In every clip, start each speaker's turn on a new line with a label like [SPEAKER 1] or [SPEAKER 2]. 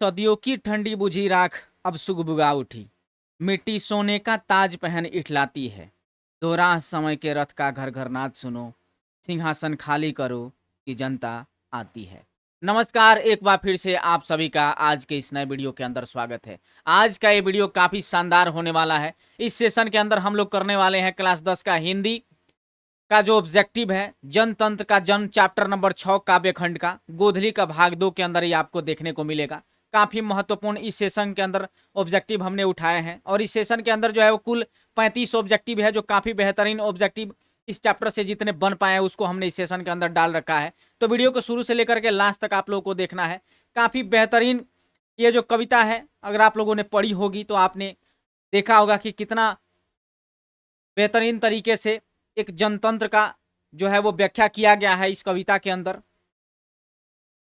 [SPEAKER 1] सदियों की ठंडी बुझी राख अब सुगबुगा उठी, मिट्टी सोने का ताज पहन इठलाती है। दोराह समय के रथ का घर घर नाद सुनो, सिंहासन खाली करो कि जनता आती है। नमस्कार, एक बार फिर से आप सभी का आज के इस नए वीडियो के अंदर स्वागत है। आज का ये वीडियो काफी शानदार होने वाला है। इस सेशन के अंदर हम लोग करने वाले हैं क्लास 10 का हिंदी का जो ऑब्जेक्टिव है, जनतंत्र का जन्म चैप्टर नंबर 6 काव्यखंड का गोधली का भाग 2 के अंदर ये आपको देखने को मिलेगा। काफी महत्वपूर्ण इस सेशन के अंदर ऑब्जेक्टिव हमने उठाए हैं और इस सेशन के अंदर जो है वो कुल 35 ऑब्जेक्टिव है, जो काफी बेहतरीन ऑब्जेक्टिव इस चैप्टर से जितने बन पाए हैं उसको हमने इस सेशन के अंदर डाल रखा है। तो वीडियो को शुरू से लेकर के लास्ट तक आप लोगों को देखना है। काफी बेहतरीन ये जो कविता है, अगर आप लोगों ने पढ़ी होगी तो आपने देखा होगा कि कितना बेहतरीन तरीके से एक जनतंत्र का जो है वो व्याख्या किया गया है इस कविता के अंदर।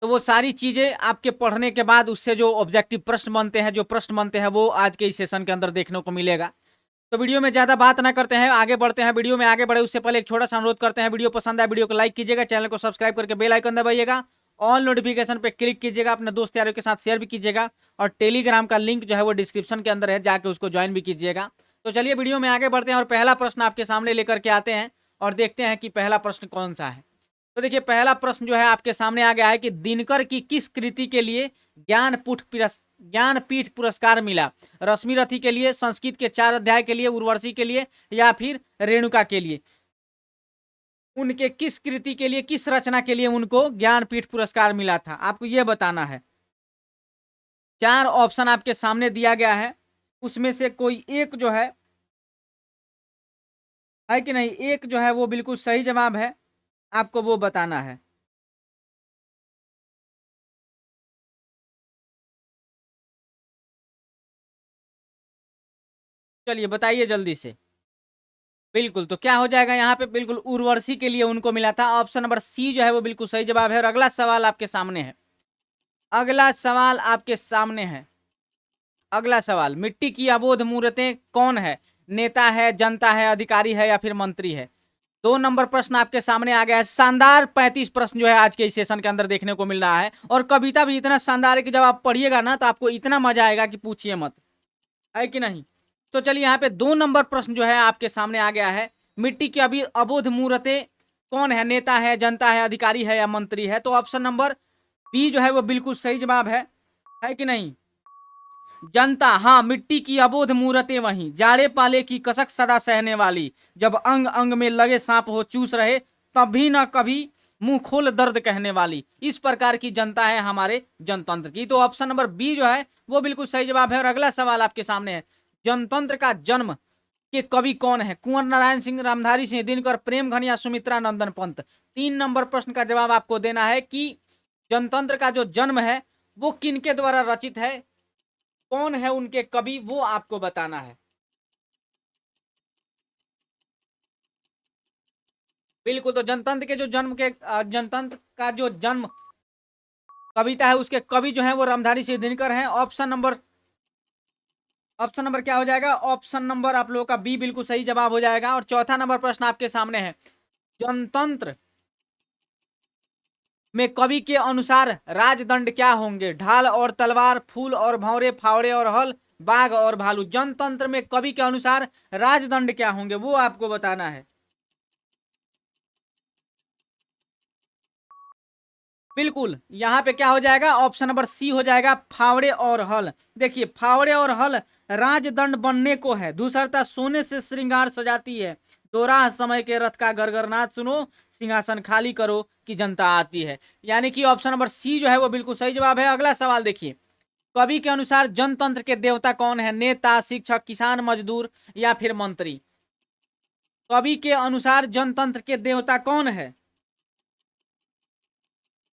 [SPEAKER 1] तो वो सारी चीजें आपके पढ़ने के बाद उससे जो ऑब्जेक्टिव प्रश्न बनते हैं, वो आज के इस सेशन के अंदर देखने को मिलेगा। तो वीडियो में ज्यादा बात ना करते हैं, आगे बढ़ते हैं। वीडियो में आगे बढ़े उससे पहले एक छोटा सा अनुरोध करते हैं, वीडियो पसंद आए वीडियो को लाइक कीजिएगा, चैनल को सब्सक्राइब करके बेल आइकन दबाइएगा, ऑल नोटिफिकेशन पे क्लिक कीजिएगा, अपने दोस्त यारों के साथ शेयर भी कीजिएगा और टेलीग्राम का लिंक जो है वो डिस्क्रिप्शन के अंदर है, जाके उसको ज्वाइन भी कीजिएगा। तो चलिए वीडियो में आगे बढ़ते हैं और पहला प्रश्न आपके सामने लेकर के आते हैं और देखते हैं कि पहला प्रश्न कौन सा है। तो देखिए, पहला प्रश्न जो है आपके सामने आ गया है कि दिनकर की किस कृति के लिए ज्ञानपीठ पुरस्कार मिला? रश्मि रथी के लिए, संस्कृत के 4 अध्याय के लिए, उर्वशी के लिए या फिर रेणुका के लिए? उनके किस कृति के लिए, किस रचना के लिए उनको ज्ञानपीठ पुरस्कार मिला था, आपको यह बताना है। 4 ऑप्शन आपके सामने दिया गया है, उसमें से कोई एक जो है कि नहीं, एक जो है वो बिल्कुल सही जवाब है, आपको वो बताना है। चलिए बताइए जल्दी से। बिल्कुल, तो क्या हो जाएगा यहाँ पे? बिल्कुल उर्वशी के लिए उनको मिला था। ऑप्शन नंबर सी जो है वो बिल्कुल सही जवाब है। और अगला सवाल आपके सामने है। अगला सवाल आपके सामने है। अगला सवाल, मिट्टी की अबोध मूर्तें कौन है? नेता है, जनता है, अधिकारी है या फिर मंत्री है? 2 नंबर प्रश्न आपके सामने आ गया है। शानदार 35 प्रश्न जो है आज के इस सेशन के अंदर देखने को मिल रहा है और कविता भी इतना शानदार है कि जब आप पढ़िएगा ना तो आपको इतना मजा आएगा कि पूछिए मत, है कि नहीं? तो चलिए, यहाँ पे 2 नंबर प्रश्न जो है आपके सामने आ गया है। मिट्टी की अभी अबोध मूर्तें कौन है? नेता है, जनता है, अधिकारी है या मंत्री है? तो ऑप्शन नंबर बी जो है वो बिल्कुल सही जवाब है कि नहीं? जनता। हाँ, मिट्टी की अबोध मूर्तें वहीं, जाड़े पाले की कसक सदा सहने वाली, जब अंग अंग में लगे सांप हो चूस रहे, तभी न कभी मुंह खोल दर्द कहने वाली। इस प्रकार की जनता है हमारे जनतंत्र की। तो ऑप्शन नंबर बी जो है वो बिल्कुल सही जवाब है। और अगला सवाल आपके सामने है, जनतंत्र का जन्म के कवि कौन है? कुंवर नारायण सिंह, रामधारी सिंह दिनकर, प्रेमघन या सुमित्रा नंदन पंत? 3 नंबर प्रश्न का जवाब आपको देना है कि जनतंत्र का जो जन्म है वो किनके द्वारा रचित है, कौन है उनके कवि, वो आपको बताना है। बिल्कुल, तो जनतंत्र का जो जन्म कविता है उसके कवि जो है वो रामधारी सिंह दिनकर हैं। ऑप्शन नंबर क्या हो जाएगा? ऑप्शन नंबर आप लोगों का बी बिल्कुल सही जवाब हो जाएगा। और चौथा नंबर प्रश्न आपके सामने है, जनतंत्र में कवि के अनुसार राजदंड क्या होंगे? ढाल और तलवार, फूल और भंवरे, फावड़े और हल, बाघ और भालू। जनतंत्र में कवि के अनुसार राजदंड क्या होंगे वो आपको बताना है। बिल्कुल, यहाँ पे क्या हो जाएगा? ऑप्शन नंबर सी हो जाएगा, फावड़े और हल। देखिए, फावड़े और हल राजदंड बनने को है, दूसरता सोने से श्रृंगार सजाती है, दोराह समय के रथ का गरगरनाथ सुनो, सिंहासन खाली करो कि जनता आती है। यानी कि ऑप्शन नंबर सी जो है वो बिल्कुल सही जवाब है। अगला सवाल देखिए, कवि के अनुसार जनतंत्र के देवता कौन है? नेता, शिक्षक, किसान, मजदूर या फिर मंत्री? कवि के अनुसार जनतंत्र के देवता कौन है?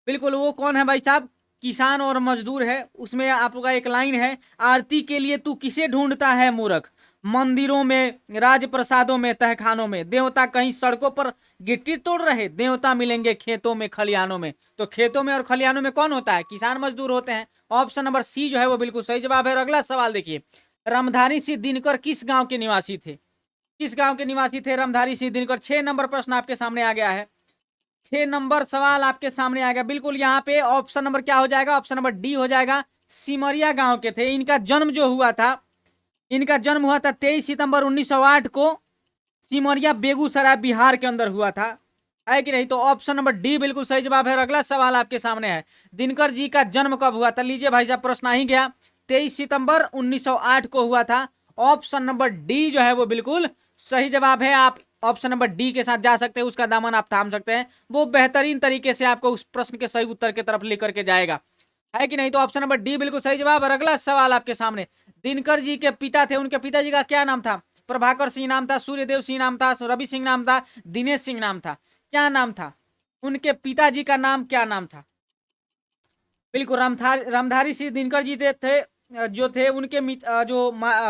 [SPEAKER 1] बिल्कुल, वो कौन है भाई साहब? किसान और मजदूर है। उसमें आपका एक लाइन है, आरती के लिए तू किसे ढूंढता है मूर्ख, मंदिरों में, राजप्रसादों में, तहखानों में, देवता कहीं सड़कों पर गिट्टी तोड़ रहे, देवता मिलेंगे खेतों में, खलिहानों में। तो खेतों में और खलिहानों में कौन होता है? किसान मजदूर होते हैं। ऑप्शन नंबर सी जो है वो बिल्कुल सही जवाब है। और अगला सवाल देखिए, रामधारी सिंह दिनकर किस गांव के निवासी थे? किस गांव के निवासी थे रामधारी सिंह दिनकर? 6 नंबर प्रश्न आपके सामने आ गया है। 6 नंबर सवाल आपके सामने आएगा। बिल्कुल, यहाँ पे ऑप्शन नंबर क्या हो जाएगा? ऑप्शन नंबर डी हो जाएगा, सिमरिया गांव के थे। इनका जन्म हुआ था 23 सितंबर 1908 को सिमरिया बेगूसराय बिहार के अंदर हुआ था, है कि नहीं। तो ऑप्शन नंबर डी बिल्कुल सही जवाब है। और अगला सवाल आपके सामने है, दिनकर जी का जन्म कब हुआ था? लीजिए भाई साहब, प्रश्न आ ही गया, 23 सितंबर 1908 को हुआ था। ऑप्शन नंबर डी जो है वो बिल्कुल सही जवाब है। आप ऑप्शन नंबर डी के साथ जा सकते हैं, उसका दामन आप थाम सकते हैं, वो बेहतरीन तरीके से आपको उस प्रश्न के सही उत्तर की तरफ लेकर के जाएगा, है कि नहीं। तो ऑप्शन नंबर डी बिल्कुल सही जवाब। और अगला सवाल आपके सामने, दिनकर जी के पिता थे, उनके पिताजी का क्या नाम था? प्रभाकर सिंह नाम था, सूर्यदेव सिंह नाम था, रवि सिंह नाम था, दिनेश सिंह नाम था, क्या नाम था? उनके पिताजी का नाम क्या नाम था? बिल्कुल रामधारी सिंह दिनकर जी जो थे उनके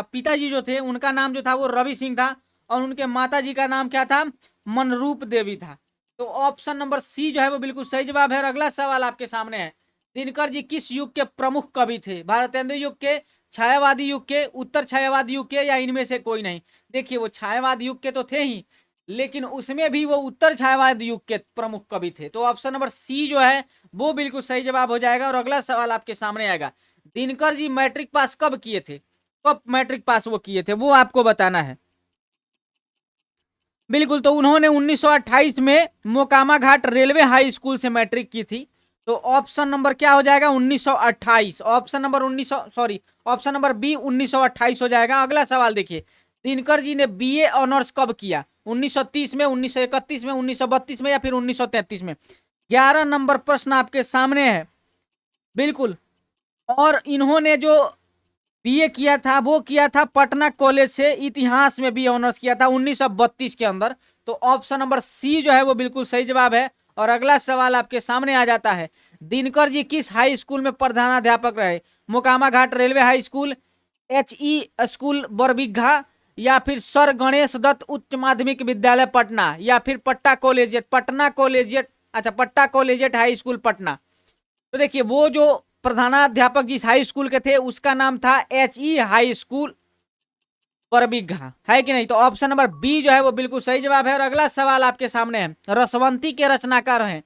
[SPEAKER 1] पिताजी जो थे उनका नाम जो था वो रवि सिंह था, और उनके माता जी का नाम क्या था? मनरूप देवी था। तो ऑप्शन नंबर सी जो है वो बिल्कुल सही जवाब है। और अगला सवाल आपके सामने है, दिनकर जी किस युग के प्रमुख कवि थे? भारतेंदु युग के, छायावादी युग के, उत्तर छायावादी युग के, या इनमें से कोई नहीं? देखिए वो छायावाद युग के तो थे ही, लेकिन उसमें भी वो उत्तर छायावाद युग के प्रमुख कवि थे। तो ऑप्शन नंबर सी जो है वो बिल्कुल सही जवाब हो जाएगा। और अगला सवाल आपके सामने आएगा, दिनकर जी मैट्रिक पास कब किए थे? कब मैट्रिक पास वो किए थे वो आपको बताना है। बिल्कुल, तो उन्होंने 1928 में Mokama Ghat railway high school से मैट्रिक की थी। तो ऑप्शन नंबर क्या हो जाएगा? 1928। Option number 1900 sorry option number B 1928 हो जाएगा। अगला सवाल देखिए, दिनकर जी ने बीए ऑनर्स कब किया? 1930 में, 1931 में, 1932 में, या फिर 1933 में? 11 नंबर प्रश्न आपके सामने है। बिल्कुल, और इन्होंने जो बीए किया था वो किया था पटना कॉलेज से, इतिहास में बी ऑनर्स किया था 1932 के अंदर। तो ऑप्शन नंबर सी जो है वो बिल्कुल सही जवाब है। और अगला सवाल आपके सामने आ जाता है, दिनकर जी किस हाई स्कूल में प्रधानाध्यापक रहे? Mokama Ghat railway high school, HE school Barbigha, या फिर सर गणेश दत्त उच्च माध्यमिक विद्यालय पटना, या फिर पट्टा कॉलेजिएट हाई स्कूल पटना। तो देखिए वो जो प्रधानाध्यापक जिस हाई स्कूल के थे उसका नाम था HE हाई स्कूल बरबीघा, है कि नहीं। तो ऑप्शन नंबर बी जो है वो बिल्कुल सही जवाब है। और अगला सवाल आपके सामने है, रसवंती के रचनाकार हैं,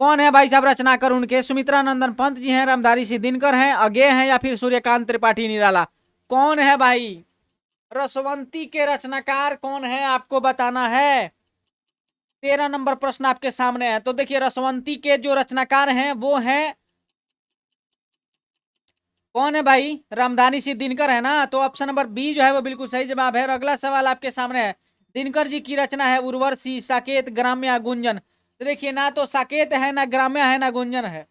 [SPEAKER 1] कौन है भाई साहब रचनाकार? उनके सुमित्रा नंदन पंत जी हैं, रामधारी सिंह दिनकर हैं, अज्ञे हैं, या फिर सूर्यकांत त्रिपाठी निराला? कौन है भाई रसवंती के रचनाकार? कौन है आपको बताना है। 13 नंबर प्रश्न आपके सामने है। तो देखिए रसवंती के जो रचनाकार हैं वो हैं, कौन है भाई? रामधानी सिंह दिनकर है ना। तो ऑप्शन नंबर बी जो है वो बिल्कुल सही जवाब है। और अगला सवाल आपके सामने है, दिनकर जी की रचना है उर्वशी, साकेत, ग्राम्य, गुंजन। तो देखिए ना तो साकेत है, ना ग्राम्य है, ना गुंजन है,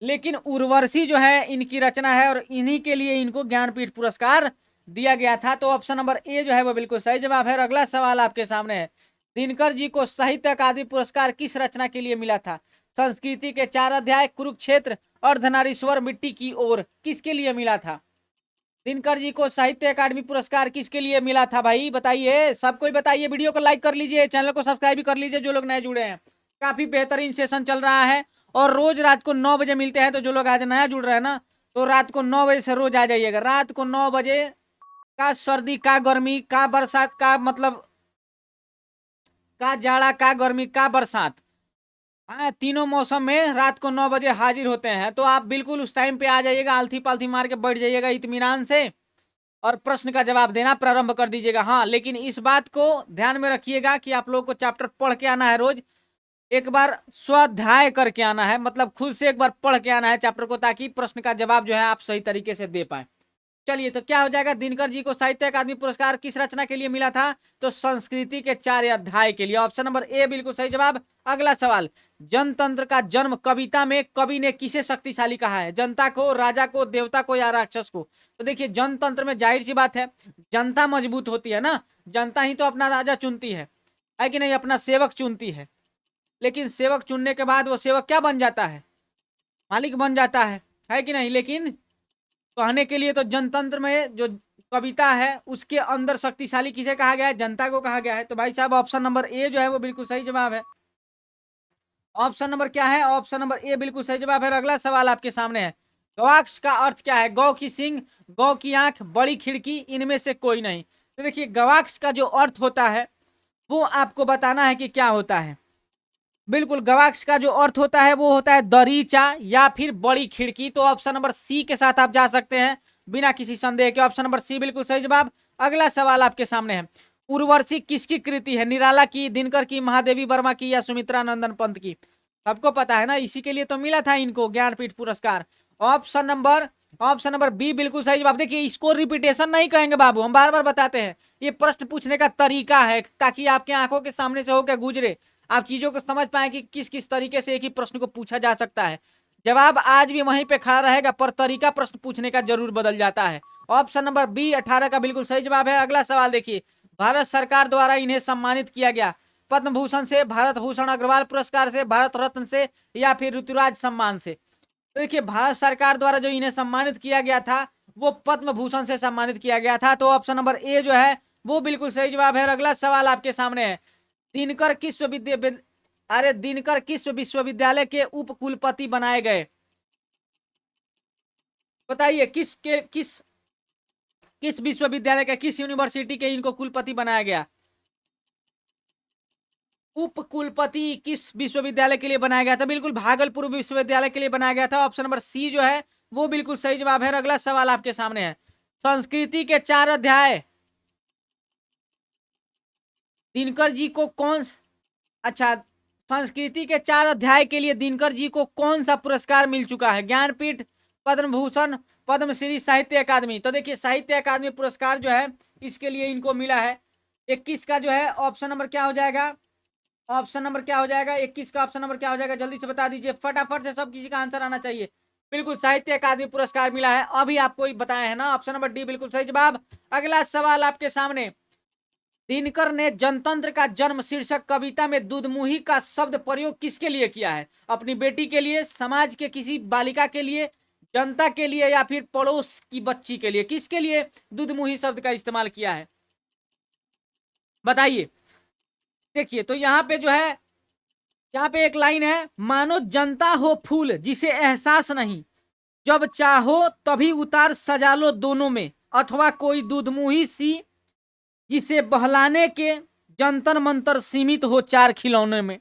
[SPEAKER 1] लेकिन उर्वशी जो है इनकी रचना है, और इन्हीं के लिए इनको ज्ञानपीठ पुरस्कार दिया गया था। तो ऑप्शन नंबर ए जो है वो बिल्कुल सही जवाब है। और अगला सवाल आपके सामने है, दिनकर जी को साहित्य अकादमी पुरस्कार किस रचना के लिए मिला था? संस्कृति के 4 अध्याय, कुरुक्षेत्र, अर्धनारीश्वर, मिट्टी की ओर, किसके लिए मिला था? दिनकर जी को साहित्य अकादमी पुरस्कार किसके लिए मिला था भाई? बताइए, सब कोई बताइए। वीडियो को लाइक कर लीजिए, चैनल को सब्सक्राइब भी कर लीजिए जो लोग नए जुड़े हैं। काफी बेहतरीन सेशन चल रहा है, और रोज रात को 9 बजे मिलते हैं। तो जो लोग आज नया जुड़ रहे हैं ना, तो रात को 9 बजे से रोज आ जाइएगा। रात को 9 बजे, का सर्दी, का गर्मी, का बरसात, का मतलब का जाड़ा, का गर्मी, का बरसात, हाँ तीनों मौसम में रात को 9 बजे हाजिर होते हैं। तो आप बिल्कुल उस टाइम पे आ जाइएगा, आलथी पालथी मार के बैठ जाइएगा इत्मीनान से, और प्रश्न का जवाब देना प्रारंभ कर दीजिएगा। हाँ, लेकिन इस बात को ध्यान में रखिएगा कि आप लोगों को चैप्टर पढ़ के आना है, रोज एक बार स्वाध्याय करके आना है, मतलब खुद से एक बार पढ़ के आना है चैप्टर को, ताकि प्रश्न का जवाब जो है आप सही तरीके से दे पाए। चलिए, तो क्या हो जाएगा, दिनकर जी को साहित्य अकादमी पुरस्कार किस रचना के लिए मिला था? तो संस्कृति के 4 अध्याय के लिए। ऑप्शन नंबर ए बिल्कुल सही जवाब। अगला सवाल, जनतंत्र का जन्म कविता में कवि ने किसे शक्तिशाली कहा है? जनता को, राजा को, देवता को, या राक्षस को? तो देखिए जनतंत्र में जाहिर सी बात है जनता मजबूत होती है ना, जनता ही तो अपना राजा चुनती है कि नहीं, अपना सेवक चुनती है। लेकिन सेवक चुनने के बाद वो सेवक क्या बन जाता है? मालिक बन जाता है कि नहीं। लेकिन कहने के लिए तो जनतंत्र में जो कविता है उसके अंदर शक्तिशाली किसे कहा गया है? जनता को कहा गया है। तो भाई साहब ऑप्शन नंबर ए जो है वो बिल्कुल सही जवाब है। ऑप्शन नंबर क्या है? ऑप्शन नंबर ए बिल्कुल सही जवाब है। अगला सवाल आपके सामने है, गवाक्ष का अर्थ क्या है? गौ की सिंग, गौ की आंख, बड़ी खिड़की, इनमें से कोई नहीं? तो देखिए गवाक्ष का जो अर्थ होता है वो आपको बताना है कि क्या होता है। बिल्कुल, गवाक्स का जो अर्थ होता है वो होता है दरीचा या फिर बड़ी खिड़की। तो ऑप्शन नंबर सी के साथ आप जा सकते हैं बिना किसी संदेह के। ऑप्शन नंबर सी बिल्कुल सही जवाब। अगला सवाल आपके सामने है, उर्वशी किसकी कृति है? निराला की, दिनकर की, महादेवी वर्मा की या सुमित्रा नंदन पंत की? सबको पता है ना, इसी के लिए तो मिला था इनको ज्ञानपीठ पुरस्कार। ऑप्शन नंबर बी बिल्कुल सही जवाब। देखिए, इसको रिपीटेशन नहीं कहेंगे बाबू, हम बार बार बताते हैं, ये प्रश्न पूछने का तरीका है ताकि आपके आंखों के सामने से होकर गुजरे, आप चीजों को समझ पाए कि किस किस तरीके से एक ही प्रश्न को पूछा जा सकता है। जवाब आज भी वहीं पे खड़ा रहेगा, पर तरीका प्रश्न पूछने का जरूर बदल जाता है। ऑप्शन नंबर बी 18 का बिल्कुल सही जवाब है। अगला सवाल देखिए, भारत सरकार द्वारा इन्हें सम्मानित किया गया पद्म भूषण से, भारत भूषण अग्रवाल पुरस्कार से, भारत रत्न से या फिर ऋतुराज सम्मान से? तो देखिए, भारत सरकार द्वारा जो इन्हें सम्मानित किया गया था वो पद्म भूषण से सम्मानित किया गया था। तो ऑप्शन नंबर ए जो है वो बिल्कुल सही जवाब है। और अगला सवाल आपके सामने है, दिनकर किस दिनकर किस विश्वविद्यालय के उप कुलपति बनाए गए? बताइए, किस विश्वविद्यालय के, किस यूनिवर्सिटी के इनको कुलपति बनाया गया? उप कुलपति किस विश्वविद्यालय के लिए बनाया गया था? बिल्कुल, भागलपुर विश्वविद्यालय के लिए बनाया गया था। ऑप्शन नंबर सी जो है वो बिल्कुल सही जवाब है। और अगला सवाल आपके सामने है, संस्कृति के 4 अध्याय दिनकर जी को कौन अच्छा संस्कृति के 4 अध्याय के लिए दिनकर जी को कौन सा पुरस्कार मिल चुका है? ज्ञानपीठ, पद्म भूषण, पद्मश्री, साहित्य अकादमी? तो देखिए, साहित्य अकादमी पुरस्कार जो है इसके लिए इनको मिला है। 21 का जो है ऑप्शन नंबर क्या हो जाएगा? ऑप्शन नंबर क्या हो जाएगा 21 का? ऑप्शन नंबर क्या हो जाएगा? जल्दी से बता दीजिए, फटाफट से, सब किसी का आंसर आना चाहिए। बिल्कुल, साहित्य अकादमी पुरस्कार मिला है, अभी आपको बताया है ना। ऑप्शन नंबर डी बिल्कुल सही जवाब। अगला सवाल आपके सामने, दिनकर ने जनतंत्र का जन्म शीर्षक कविता में दुधमुही का शब्द प्रयोग किसके लिए किया है? अपनी बेटी के लिए, समाज के किसी बालिका के लिए, जनता के लिए या फिर पड़ोस की बच्ची के लिए? किसके लिए दुधमुही शब्द का इस्तेमाल किया है, बताइए। देखिए, तो यहाँ पे जो है, यहाँ पे एक लाइन है, मानो जनता हो फूल जिसे एहसास नहीं, जब चाहो तभी उतार सजा लो दोनों में, अथवा कोई दूधमुही सी जिसे बहलाने के जंतर मंतर सीमित हो 4 खिलौने में।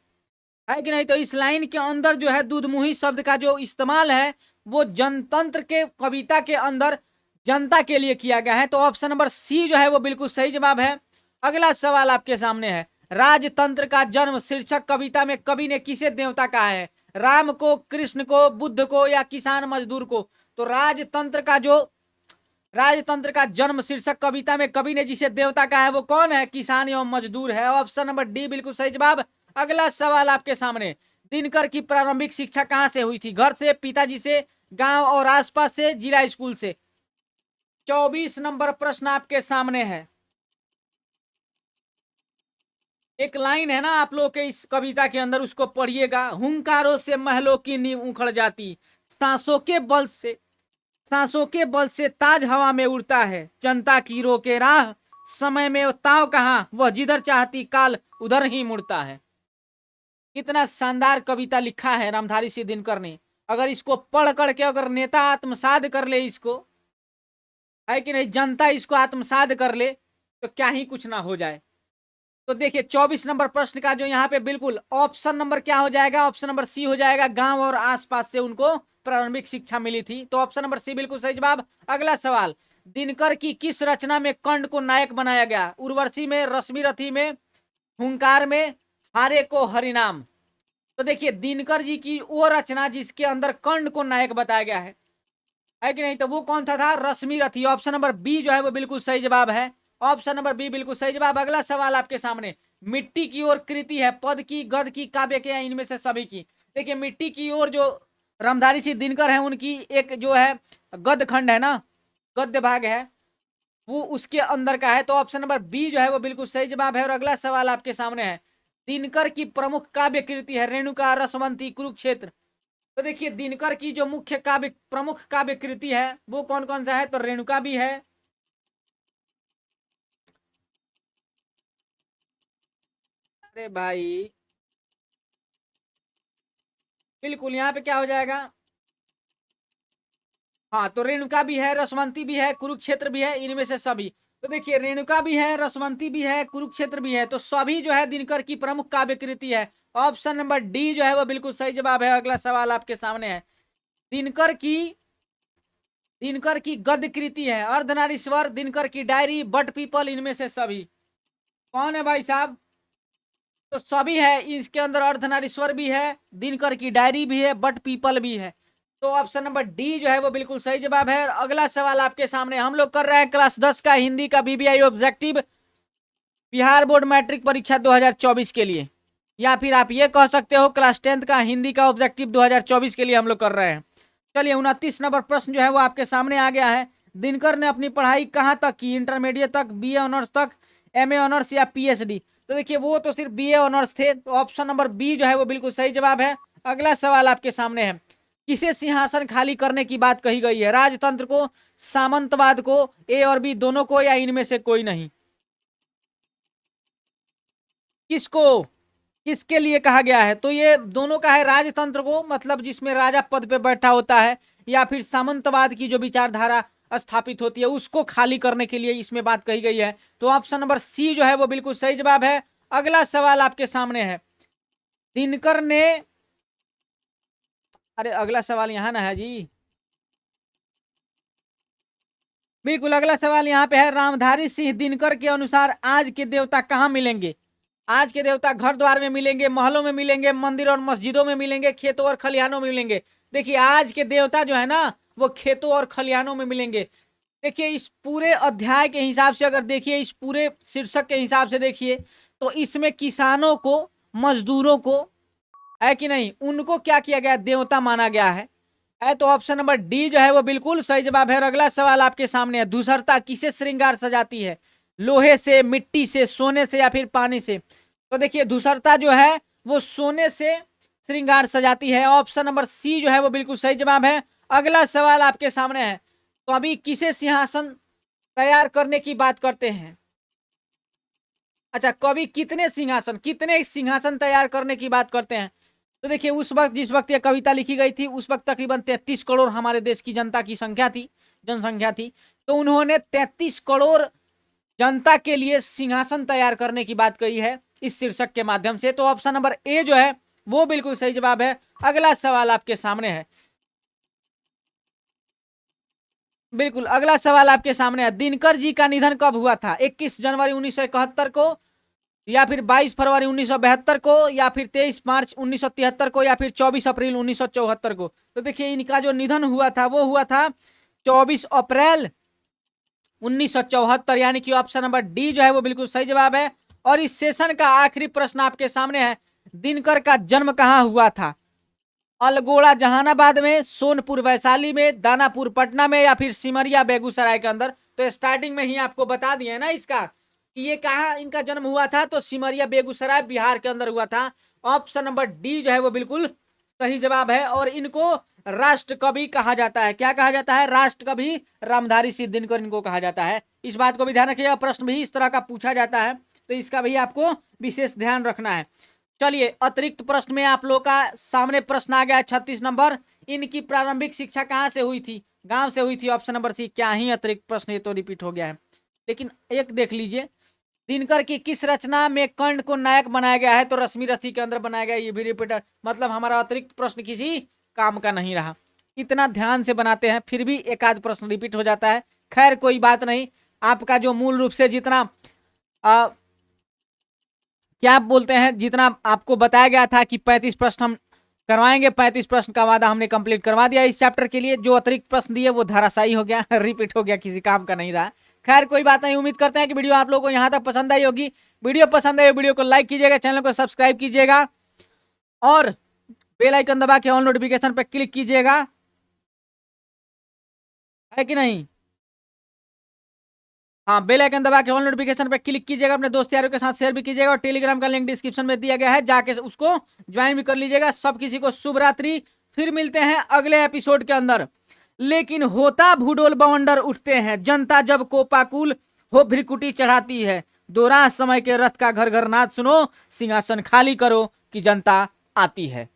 [SPEAKER 1] है कि नहीं? तो इस लाइन के अंदर जो है दूधमुही शब्द का जो इस्तेमाल है वो जनतंत्र के कविता के अंदर जनता के लिए किया गया है। तो ऑप्शन नंबर सी जो है वो बिल्कुल सही जवाब है। अगला सवाल आपके सामने है, राजतंत्र का जन्म शीर्षक कविता में कवि ने किसे देवता कहा है? राम को, कृष्ण को, बुद्ध को या किसान मजदूर को? तो राजतंत्र का जन्म शीर्षक कविता में कवि ने जिसे देवता कहा है वो कौन है? किसान एवं मजदूर है। ऑप्शन नंबर डी बिल्कुल सही जवाब। अगला सवाल आपके सामने, दिनकर की प्रारंभिक शिक्षा कहां से हुई थी? घर से, पिताजी से, गांव और आसपास से, जिला स्कूल से? 24 नंबर प्रश्न आपके सामने है। एक लाइन है ना आप लोग के इस कविता के अंदर, उसको पढ़िएगा। हुंकारों से महलों की नींव उखड़ जाती, सांसों के बल से सांसों के बल से ताज हवा में उड़ता है, जनता की रोके राह, समय में ताव कहाँ, वह जिधर चाहती काल उधर ही मुड़ता है। कितना शानदार कविता लिखा है रामधारी सिंह दिनकर ने। अगर इसको पढ़ करके अगर नेता आत्मसात कर ले इसको, है कि नहीं, जनता इसको आत्मसात कर ले, तो क्या ही कुछ ना हो जाए। तो देखिए, 24 नंबर प्रश्न का जो यहाँ पे बिल्कुल ऑप्शन नंबर क्या हो जाएगा? ऑप्शन नंबर सी हो जाएगा, गांव और आसपास से उनको प्रारंभिक शिक्षा मिली थी। तो ऑप्शन नंबर सी बिल्कुल सही जवाब। अगला सवाल, दिनकर की किस रचना में कर्ण को नायक बनाया गया? उर्वशी में, रश्मि रथी में, हुंकार में, हारे को हरिनाम? तो देखिए, दिनकर जी की वो रचना जिसके अंदर कर्ण को नायक बताया गया है कि नहीं, तो वो कौन था रश्मि रथी। ऑप्शन नंबर बी जो है वो बिल्कुल सही जवाब है। ऑप्शन नंबर बी बिल्कुल सही जवाब। अगला सवाल आपके सामने, मिट्टी की ओर कृति है पद की, गद की, काव्य के, या इनमें से सभी की? देखिए, मिट्टी की ओर जो रामधारी सिंह दिनकर है उनकी एक जो है गद खंड है ना, गद्य भाग है, वो उसके अंदर का है। तो ऑप्शन नंबर बी जो है वो बिल्कुल सही जवाब है। और अगला सवाल आपके सामने है, दिनकर की प्रमुख काव्य कृति है रेणुका, रसवंती, कुरुक्षेत्र? तो देखिए, दिनकर की जो मुख्य काव्य, प्रमुख काव्य कृति है वो कौन कौन सा है? तो रेणुका भी है, अरे भाई बिल्कुल, यहाँ पे क्या हो जाएगा? हाँ, तो रेणुका भी है, रसवंती भी है, कुरुक्षेत्र भी है, इनमें से सभी। तो देखिए, रेणुका भी है, रसवंती भी है, कुरुक्षेत्र भी है, तो सभी जो है दिनकर की प्रमुख काव्य कृति है। ऑप्शन नंबर डी जो है वो बिल्कुल सही जवाब है। अगला सवाल आपके सामने है। दिनकर की गद्य कृति है अर्धनारीश्वर, दिनकर की डायरी, बट पीपल, इनमें से सभी कौन है भाई साहब? तो सभी है, इसके अंदर अर्धनारीश्वर भी है, दिनकर की डायरी भी है, बट पीपल भी है। तो ऑप्शन नंबर डी जो है वो बिल्कुल सही जवाब है। और अगला सवाल आपके सामने हम लोग कर रहे हैं क्लास 10 का हिंदी का B B I objective Bihar board matric परीक्षा 2024 के लिए, या फिर आप ये कह सकते हो क्लास 10 का हिंदी का ऑब्जेक्टिव 2024 के लिए हम लोग कर रहे हैं। चलिए 29 नंबर प्रश्न जो है वो आपके सामने आ गया है। दिनकर ने अपनी पढ़ाई कहाँ तक की? इंटरमीडिएट तक, बीए ऑनर्स तक, एमए ऑनर्स या पीएचडी? तो देखिए वो तो सिर्फ बीए ऑनर्स थे, तो ऑप्शन नंबर बी जो है वो बिल्कुल सही जवाब है। अगला सवाल आपके सामने है। किसे सिंहासन खाली करने की बात कही गई है? राजतंत्र को, सामंतवाद को, ए और बी दोनों को, या इनमें से कोई नहीं? किसको, किसके लिए कहा गया है? तो ये दोनों का है, राजतंत्र को मतलब जिसमें राजा पद पे बैठा होता है, या फिर सामंतवाद की जो विचारधारा स्थापित होती है उसको खाली करने के लिए इसमें बात कही गई है। तो ऑप्शन नंबर सी जो है वो बिल्कुल सही जवाब है। अगला सवाल आपके सामने है। दिनकर ने, अरे अगला सवाल यहां ना है जी, बिल्कुल अगला सवाल यहाँ पे है। रामधारी सिंह दिनकर के अनुसार आज के देवता कहाँ मिलेंगे? आज के देवता घर द्वार में मिलेंगे, महलों में मिलेंगे, मंदिर और मस्जिदों में मिलेंगे, खेतों और खलिहानों में मिलेंगे? देखिए आज के देवता जो है ना वो खेतों और खलिहानों में मिलेंगे। देखिए इस पूरे अध्याय के हिसाब से अगर देखिए, इस पूरे शीर्षक के हिसाब से देखिए, तो इसमें किसानों को, मजदूरों को, है कि नहीं, उनको क्या किया गया? देवता माना गया है। तो ऑप्शन नंबर डी जो है वो बिल्कुल सही जवाब है। और अगला सवाल आपके सामने है। धूसरता किसे श्रृंगार सजाती है? लोहे से, मिट्टी से, सोने से, या फिर पानी से? तो देखिए धूसरता जो है वो सोने से श्रृंगार सजाती है। ऑप्शन नंबर सी जो है वो बिल्कुल सही जवाब है। अगला सवाल आपके सामने है। तो अभी किसे सिंहासन तैयार करने की बात करते हैं? अच्छा, कवि कितने सिंहासन तैयार करने की बात करते हैं? तो देखिए उस वक्त, जिस वक्त ये कविता लिखी गई थी, उस वक्त तकरीबन 33 करोड़ हमारे देश की जनता की संख्या थी, जनसंख्या थी। तो उन्होंने 33 करोड़ जनता के लिए सिंहासन तैयार करने की बात कही है इस शीर्षक के माध्यम से। तो ऑप्शन नंबर ए जो है वो बिल्कुल सही जवाब है। अगला सवाल आपके सामने है। बिल्कुल अगला सवाल आपके सामने है। दिनकर जी का निधन कब हुआ था? 21 जनवरी 1971 को, या फिर 22 फरवरी 1972 को, या फिर 23 मार्च 1973 को, या फिर 24 अप्रैल 1974 को? तो देखिए इनका जो निधन हुआ था वो हुआ था 24 अप्रैल 1974, यानी कि ऑप्शन नंबर डी जो है वो बिल्कुल सही जवाब है। और इस सेशन का आखिरी प्रश्न आपके सामने है। दिनकर का जन्म कहाँ हुआ था? अलगोड़ा जहानाबाद में, सोनपुर वैशाली में, दानापुर पटना में, या फिर सिमरिया बेगूसराय के अंदर? तो स्टार्टिंग में ही आपको बता दिए ना इसका कि ये कहाँ इनका जन्म हुआ था, तो सिमरिया बेगूसराय बिहार के अंदर हुआ था। ऑप्शन नंबर डी जो है वो बिल्कुल सही जवाब है। और इनको राष्ट्र कवि कहा जाता है। क्या कहा जाता है? राष्ट्र कवि रामधारी सिंह दिनकर इनको कहा जाता है। इस बात को भी ध्यान रखिएगा, प्रश्न भी इस तरह का पूछा जाता है, तो इसका भी आपको विशेष ध्यान रखना है। चलिए अतिरिक्त प्रश्न में आप लोग का सामने प्रश्न आ गया है 36 नंबर। इनकी प्रारंभिक शिक्षा कहाँ से हुई थी? गांव से हुई थी। Option number C. क्या ही अतिरिक्त प्रश्न, ये तो रिपीट हो गया है। लेकिन एक देख लीजिए, दिनकर की किस रचना में कर्ण को नायक बनाया गया है? तो रश्मि रथी के अंदर बनाया गया। ये भी रिपीटर, मतलब हमारा अतिरिक्त प्रश्न किसी काम का नहीं रहा। इतना ध्यान से बनाते हैं फिर भी एक आध प्रश्न रिपीट हो जाता है। खैर कोई बात नहीं, आपका जो मूल रूप से जितना क्या बोलते हैं, जितना आपको बताया गया था कि 35 प्रश्न हम करवाएंगे, 35 प्रश्न का वादा हमने कंप्लीट करवा दिया इस चैप्टर के लिए। जो अतिरिक्त प्रश्न दिए वो धाराशायी हो गया, रिपीट हो गया, किसी काम का नहीं रहा। खैर कोई बात नहीं, उम्मीद करते हैं कि वीडियो आप लोगों को यहाँ तक पसंद आई होगी। वीडियो पसंद आई, वीडियो को लाइक कीजिएगा, चैनल को सब्सक्राइब कीजिएगा, और बेल आइकन दबा के ऑल नोटिफिकेशन पर क्लिक कीजिएगा, है कि नहीं? हाँ, बेल आइकन दबा के ऑल नोटिफिकेशन पे क्लिक कीजिएगा, अपने दोस्त यारों के साथ शेयर भी कीजिएगा, और टेलीग्राम का लिंक डिस्क्रिप्शन में दिया गया है, जाके उसको ज्वाइन भी कर लीजिएगा। सब किसी को शुभ रात्रि। फिर मिलते हैं अगले एपिसोड के अंदर। लेकिन होता भूडोल बवंडर उठते हैं, जनता जब कोपाकुल हो भ्रिकुटी चढ़ाती है। दोराह समय के रथ का घर घर नाद सुनो, सिंहासन खाली करो कि जनता आती है।